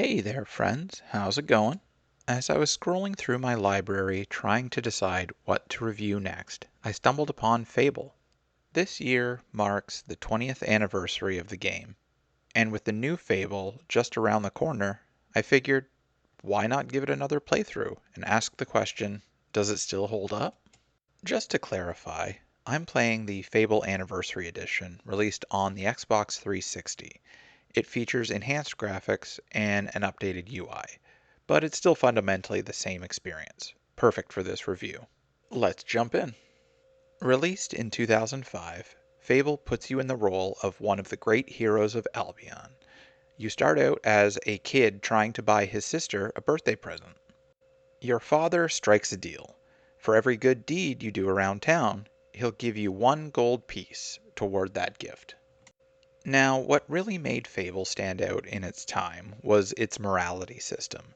Hey there, friends. How's it going? As I was scrolling through my library trying to decide what to review next, I stumbled upon Fable. This year marks the 20th anniversary of the game, and with the new Fable just around the corner, I figured, why not give it another playthrough and ask the question, does it still hold up? Just to clarify, I'm playing the Fable Anniversary Edition released on the Xbox 360. It features enhanced graphics and an updated UI, but it's still fundamentally the same experience. Perfect for this review. Let's jump in. Released in 2005, Fable puts you in the role of one of the great heroes of Albion. You start out as a kid trying to buy his sister a birthday present. Your father strikes a deal. For every good deed you do around town, he'll give you one gold piece toward that gift. Now, what really made Fable stand out in its time was its morality system.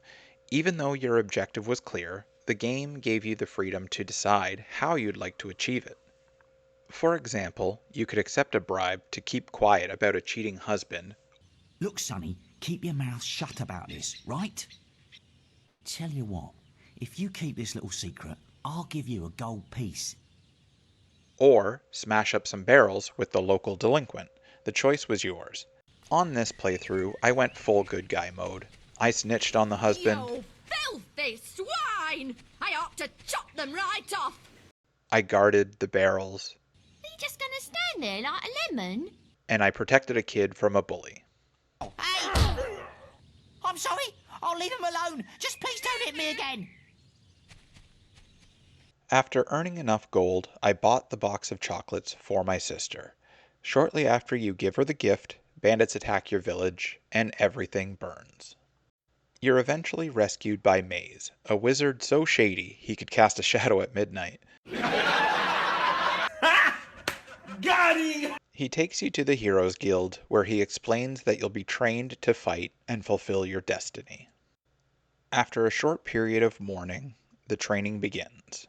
Even though your objective was clear, the game gave you the freedom to decide how you'd like to achieve it. For example, you could accept a bribe to keep quiet about a cheating husband, Look, Sonny, keep your mouth shut about this, right? Tell you what, if you keep this little secret, I'll give you a gold piece. or smash up some barrels with the local delinquent. The choice was yours. On this playthrough, I went full good guy mode. I snitched on the husband, You filthy swine! I ought to chop them right off! I guarded the barrels, Are you just gonna stand there like a lemon? and I protected a kid from a bully. Hey! I'm sorry, I'll leave him alone. Just please don't hit me again. After earning enough gold, I bought the box of chocolates for my sister. Shortly after you give her the gift, bandits attack your village, and everything burns. You're eventually rescued by Maze, a wizard so shady he could cast a shadow at midnight. Got him! He takes you to the Heroes Guild, where he explains that you'll be trained to fight and fulfill your destiny. After a short period of mourning, the training begins.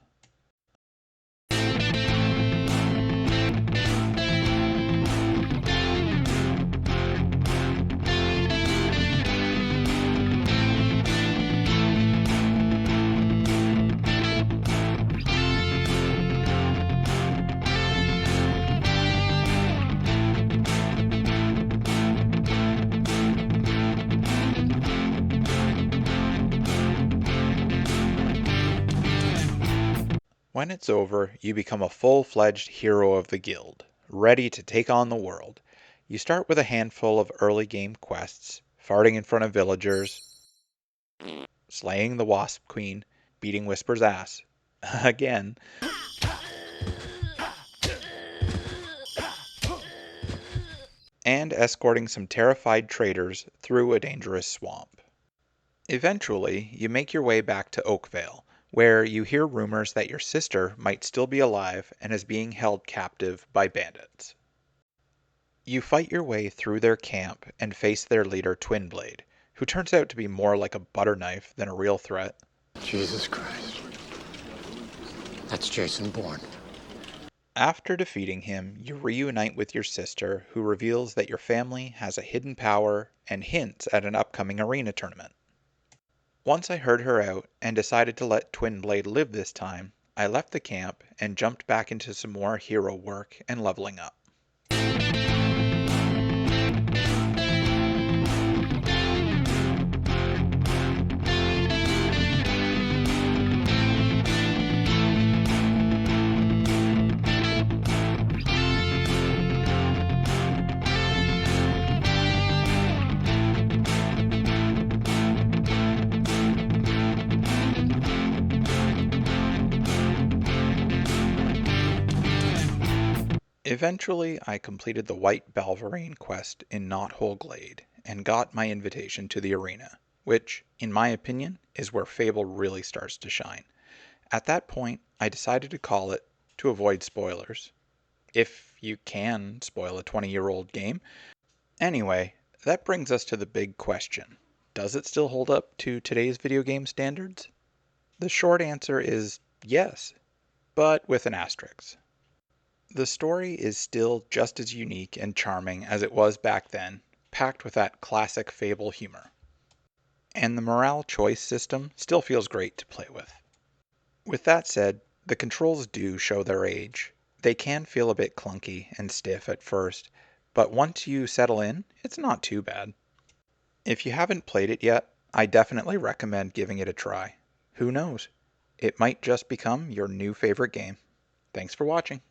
When it's over, you become a full-fledged hero of the guild, ready to take on the world. You start with a handful of early game quests, farting in front of villagers, slaying the Wasp Queen, beating Whisper's ass, again, and escorting some terrified traders through a dangerous swamp. Eventually, you make your way back to Oakvale, where you hear rumors that your sister might still be alive and is being held captive by bandits. You fight your way through their camp and face their leader Twin who turns out to be more like a butter knife than a real threat. Jesus Christ. That's Jason Bourne. After defeating him, you reunite with your sister, who reveals that your family has a hidden power and hints at an upcoming arena tournament. Once I heard her out and decided to let Twin live this time, I left the camp and jumped back into some more hero work and leveling up. Eventually, I completed the White Balverine quest in Knothole Glade and got my invitation to the arena, which, in my opinion, is where Fable really starts to shine. At that point, I decided to call it to avoid spoilers. If you can spoil a 20-year-old game. Anyway, that brings us to the big question. Does it still hold up to today's video game standards? The short answer is yes, but with an asterisk. The story is still just as unique and charming as it was back then, packed with that classic Fable humor. and the morale choice system still feels great to play with. With that said, the controls do show their age. They can feel a bit clunky and stiff at first, but once you settle in, it's not too bad. If you haven't played it yet, I definitely recommend giving it a try. Who knows? It might just become your new favorite game. Thanks for watching.